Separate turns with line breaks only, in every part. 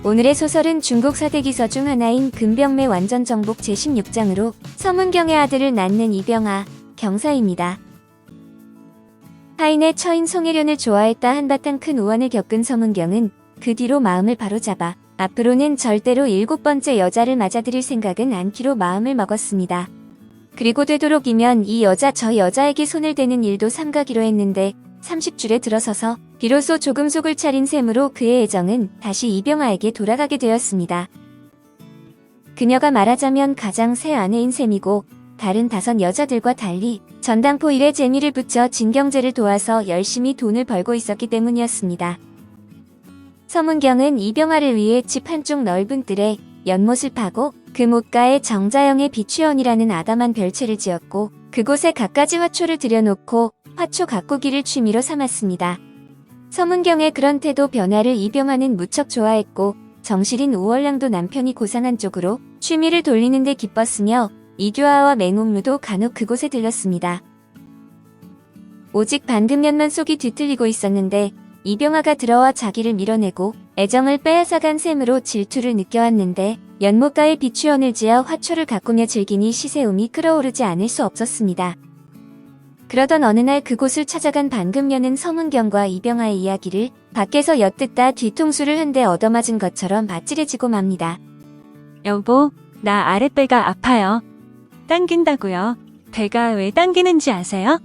오늘의 소설은 중국 사대기서 중 하나인 금병매 완전정복 제16장으로 서문경의 아들을 낳는 이병아, 경사입니다. 타인의 처인 송혜련을 좋아했다 한바탕 큰 우환을 겪은 서문경은 그 뒤로 마음을 바로잡아 앞으로는 절대로 7번째 여자를 맞아들일 생각은 않기로 마음을 먹었습니다. 그리고 되도록이면 이 여자 저 여자에게 손을 대는 일도 삼가기로 했는데 30줄에 들어서서 비로소 조금 속을 차린 셈으로 그의 애정은 다시 이병아에게 돌아가게 되었습니다. 그녀가 말하자면 가장 새 아내인 셈이고 다른 5 여자들과 달리 전당포 일에 재미를 붙여 진경제를 도와서 열심히 돈을 벌고 있었기 때문이었습니다. 서문경은 이병아를 위해 집 한쪽 넓은 뜰에 연못을 파고 그 못가에 정자영의 비취원이라는 아담한 별채를 지었고 그곳에 갖가지 화초를 들여놓고 화초 가꾸기를 취미로 삼았습니다. 서문경의 그런 태도 변화를 이병아는 무척 좋아했고 정실인 우월량도 남편이 고상한 쪽으로 취미를 돌리는 데 기뻤으며 이규하와 맹옥루도 간혹 그곳에 들렀습니다. 오직 반금년만 속이 뒤틀리고 있었는데 이병아가 들어와 자기를 밀어내고 애정을 빼앗아간 셈으로 질투를 느껴왔는데 연못가에 비취원을 지어 화초를 가꾸며 즐기니 시세움이 끌어오르지 않을 수 없었습니다. 그러던 어느 날 그곳을 찾아간 반금년은 서문경과 이병아의 이야기를 밖에서 엿듣다 뒤통수를 한 대 얻어맞은 것처럼 아찔해지고 맙니다.
여보, 나 아랫배가 아파요. 당긴다고요. 배가 왜 당기는지 아세요?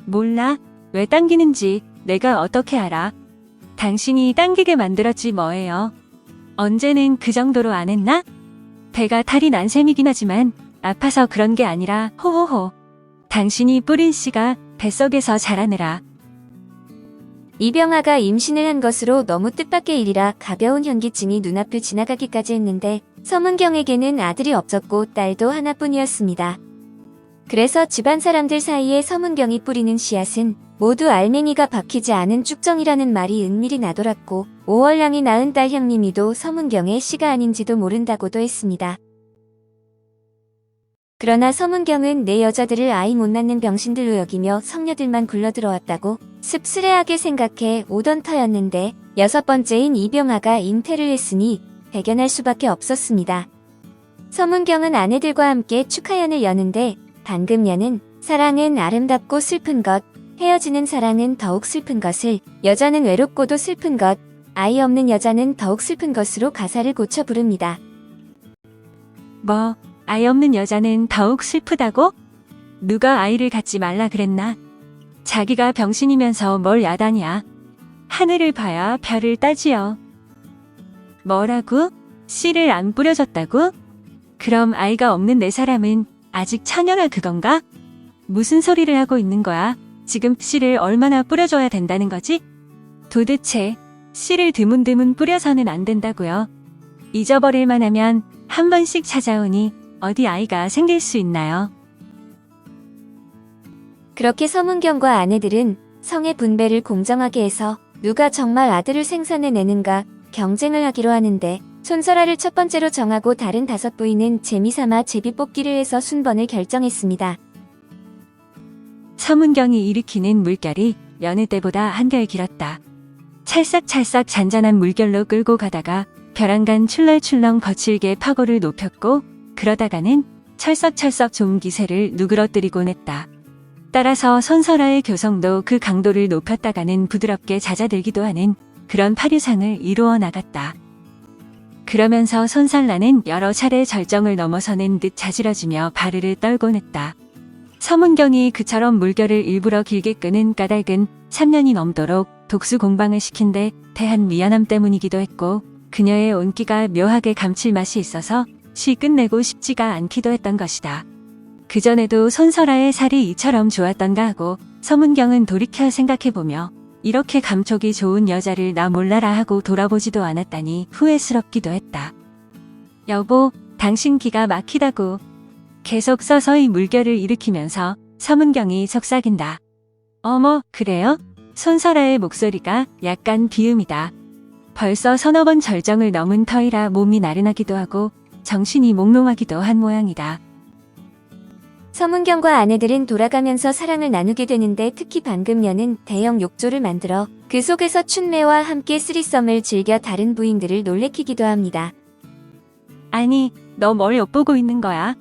몰라. 왜 당기는지 내가 어떻게 알아? 당신이 당기게 만들었지 뭐예요. 언제는 그 정도로 안 했나? 배가 탈이 난 셈이긴 하지만 아파서 그런 게 아니라 호호호. 당신이 뿌린 씨가 뱃속에서 자라느라.
이병아가 임신을 한 것으로 너무 뜻밖의 일이라 가벼운 현기증이 눈앞을 지나가기까지 했는데 서문경에게는 아들이 없었고 딸도 하나뿐이었습니다. 그래서 집안 사람들 사이에 서문경이 뿌리는 씨앗은 모두 알맹이가 박히지 않은 쭉정이라는 말이 은밀히 나돌았고 오월량이 낳은 딸 향림이도 서문경의 씨가 아닌지도 모른다고도 했습니다. 그러나 서문경은 내 여자들을 아이 못 낳는 병신들로 여기며 성녀들만 굴러들어왔다고 씁쓸해하게 생각해 오던 터였는데 6번째인 이병아가 잉태를 했으니 배견할 수밖에 없었습니다. 서문경은 아내들과 함께 축하연을 여는데 반금년은 사랑은 아름답고 슬픈 것, 헤어지는 사랑은 더욱 슬픈 것을, 여자는 외롭고도 슬픈 것, 아이 없는 여자는 더욱 슬픈 것으로 가사를 고쳐 부릅니다.
뭐, 아이 없는 여자는 더욱 슬프다고? 누가 아이를 갖지 말라 그랬나? 자기가 병신이면서 뭘 야단이야. 하늘을 봐야 별을 따지요. 뭐라고? 씨를 안 뿌려줬다고? 그럼 아이가 없는 내 사람은 아직 처녀가 그건가? 무슨 소리를 하고 있는 거야? 지금 씨를 얼마나 뿌려줘야 된다는 거지? 도대체 씨를 드문드문 뿌려서는 안 된다고요. 잊어버릴만 하면 한 번씩 찾아오니 어디 아이가 생길 수 있나요?
그렇게 서문경과 아내들은 성의 분배를 공정하게 해서 누가 정말 아들을 생산해내는가 경쟁을 하기로 하는데 손설아를 첫 번째로 정하고 다른 5부인은 재미삼아 제비뽑기를 해서 순번을 결정했습니다.
서문경이 일으키는 물결이 여느 때보다 한결 길었다. 찰싹찰싹 잔잔한 물결로 끌고 가다가 벼랑간 출렁출렁 거칠게 파고를 높였고 그러다가는 철썩철썩 좋은 기세를 누그러뜨리곤 했다. 따라서 손설아의 교성도 그 강도를 높였다가는 부드럽게 잦아들기도 하는 그런 파류상을 이루어 나갔다. 그러면서 손설라는 여러 차례 절정을 넘어서는 듯 자지러지며 바르르 떨곤 했다. 서문경이 그처럼 물결을 일부러 길게 끄는 까닭은 3년이 넘도록 독수 공방을 시킨 데 대한 미안함 때문이기도 했고 그녀의 온기가 묘하게 감칠맛이 있어서 쉬 끝내고 싶지가 않기도 했던 것이다. 그전에도 손설아의 살이 이처럼 좋았던가 하고 서문경은 돌이켜 생각해보며 이렇게 감촉이 좋은 여자를 나 몰라라 하고 돌아보지도 않았다니 후회스럽기도 했다. 여보, 당신 기가 막히다고. 계속 서서히 물결을 일으키면서 서문경이 속삭인다. 어머, 그래요? 손설아의 목소리가 약간 비음이다. 벌써 3-4번 절정을 넘은 터이라 몸이 나른하기도 하고 정신이 몽롱하기도 한 모양이다.
서문경과 아내들은 돌아가면서 사랑을 나누게 되는데 특히 반금년은 대형 욕조를 만들어 그 속에서 춘매와 함께 쓰리썸을 즐겨 다른 부인들을 놀래키기도 합니다.
아니, 너 뭘 엿보고 있는 거야?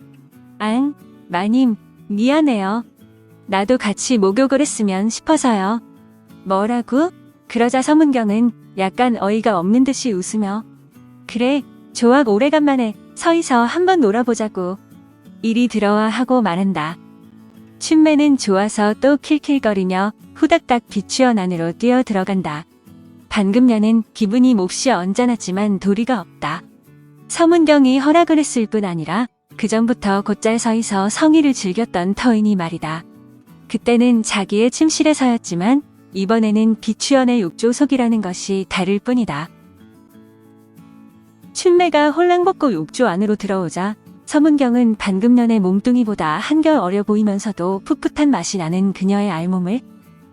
앙, 마님, 미안해요. 나도 같이 목욕을 했으면 싶어서요. 뭐라고? 그러자 서문경은 약간 어이가 없는 듯이 웃으며 그래, 좋아 오래간만에 서이서 한번 놀아보자고. 이리 들어와 하고 말한다. 춘매는 좋아서 또 킬킬거리며 후닥닥 비추언 안으로 뛰어 들어간다. 방금 년은 기분이 몹시 언짢았지만 도리가 없다. 서문경이 허락을 했을 뿐 아니라 그 전부터 곧잘 서이서 성의를 즐겼던 터이니 말이다. 그때는 자기의 침실에서였지만 이번에는 비추언의 욕조속이라는 것이 다를 뿐이다. 춘매가 홀랑 벗고 욕조 안으로 들어오자 서문경은 방금 년의 몸뚱이보다 한결 어려 보이면서도 풋풋한 맛이 나는 그녀의 알몸을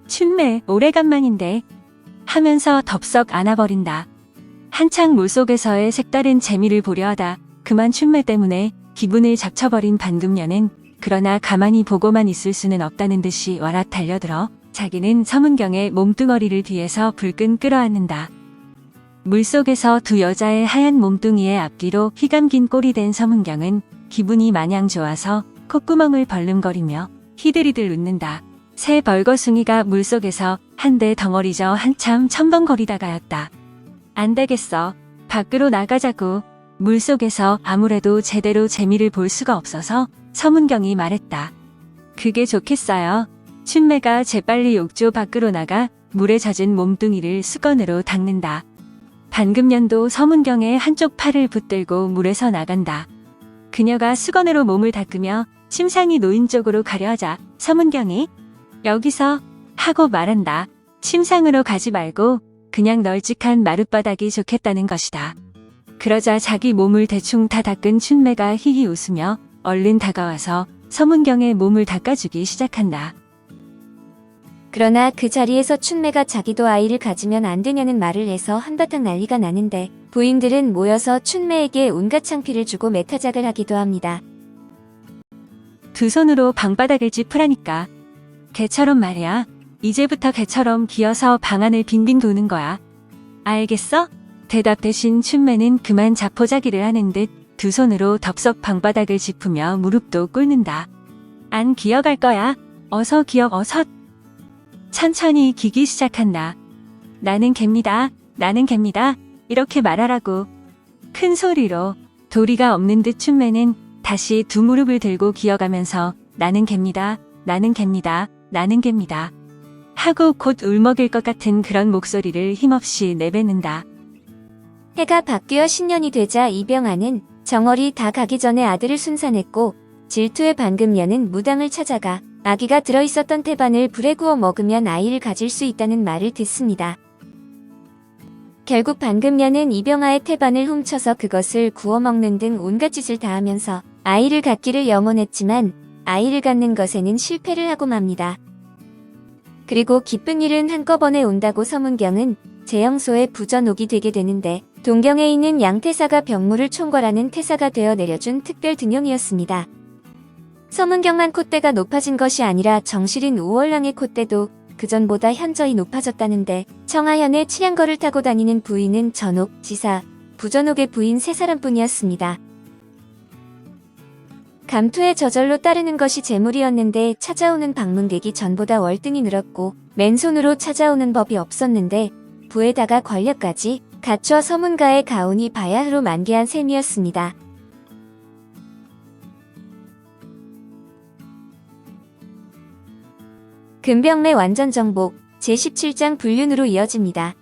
춘매 오래간만인데 하면서 덥석 안아버린다. 한창 물속에서의 색다른 재미를 보려 하다 그만 춘매 때문에 기분을 잡쳐버린 반금년은 그러나 가만히 보고만 있을 수는 없다는 듯이 와락 달려들어 자기는 서문경의 몸뚱어리를 뒤에서 불끈 끌어안는다. 물속에서 두 여자의 하얀 몸뚱이의 앞뒤로 휘감긴 꼴이 된 서문경은 기분이 마냥 좋아서 콧구멍을 벌름거리며 히들히들 웃는다. 새 벌거숭이가 물속에서 한데 덩어리져 한참 첨벙거리다가였다. 안 되겠어. 밖으로 나가자고. 물속에서 아무래도 제대로 재미를 볼 수가 없어서 서문경이 말했다. 그게 좋겠어요. 춘매가 재빨리 욕조 밖으로 나가 물에 젖은 몸뚱이를 수건으로 닦는다. 반금년도 서문경의 한쪽 팔을 붙들고 물에서 나간다. 그녀가 수건으로 몸을 닦으며 침상이 놓인 쪽으로 가려 하자 서문경이 여기서 하고 말한다. 침상으로 가지 말고 그냥 널찍한 마룻바닥이 좋겠다는 것이다. 그러자 자기 몸을 대충 다 닦은 춘매가 히히 웃으며 얼른 다가와서 서문경의 몸을 닦아주기 시작한다.
그러나 그 자리에서 춘매가 자기도 아이를 가지면 안 되냐는 말을 해서 한바탕 난리가 나는데 부인들은 모여서 춘매에게 온갖 창피를 주고 매타작을 하기도 합니다.
두 손으로 방바닥을 짚으라니까. 개처럼 말이야. 이제부터 개처럼 기어서 방 안을 빙빙 도는 거야. 알겠어? 대답 대신 춘매는 그만 자포자기를 하는 듯 두 손으로 덥석 방바닥을 짚으며 무릎도 꿇는다. 안 기어갈 거야. 어서 기어 어서. 천천히 기기 시작한다. 나는 개입니다. 나는 개입니다. 이렇게 말하라고. 큰 소리로 도리가 없는 듯 춘매는 다시 두 무릎을 들고 기어가면서 나는 개입니다. 나는 개입니다. 나는 개입니다. 하고 곧 울먹일 것 같은 그런 목소리를 힘없이 내뱉는다.
해가 바뀌어 신년이 되자 이병아는 정월이 다 가기 전에 아들을 순산했고 질투의 반금년은 무당을 찾아가 아기가 들어있었던 태반을 불에 구워 먹으면 아이를 가질 수 있다는 말을 듣습니다. 결국 반금년은 이병아의 태반을 훔쳐서 그것을 구워 먹는 등 온갖 짓을 다 하면서 아이를 갖기를 염원했지만 아이를 갖는 것에는 실패를 하고 맙니다. 그리고 기쁜 일은 한꺼번에 온다고 서문경은 재영소의 부전옥이 되게 되는데 동경에 있는 양태사가 병무를 총괄하는 태사가 되어 내려준 특별 등용이었습니다. 서문경만 콧대가 높아진 것이 아니라 정실인 우월랑의 콧대도 그전보다 현저히 높아졌다는데 청하현의 칠양거를 타고 다니는 부인은 전옥, 지사, 부전옥의 부인 세 사람뿐이었습니다. 감투에 저절로 따르는 것이 재물이었는데 찾아오는 방문객이 전보다 월등히 늘었고 맨손으로 찾아오는 법이 없었는데 부에다가 권력까지 갖춰 서문가의 가온이 바야흐로 만개한 셈이었습니다. 금병래 완전정복 제17장 불륜으로 이어집니다.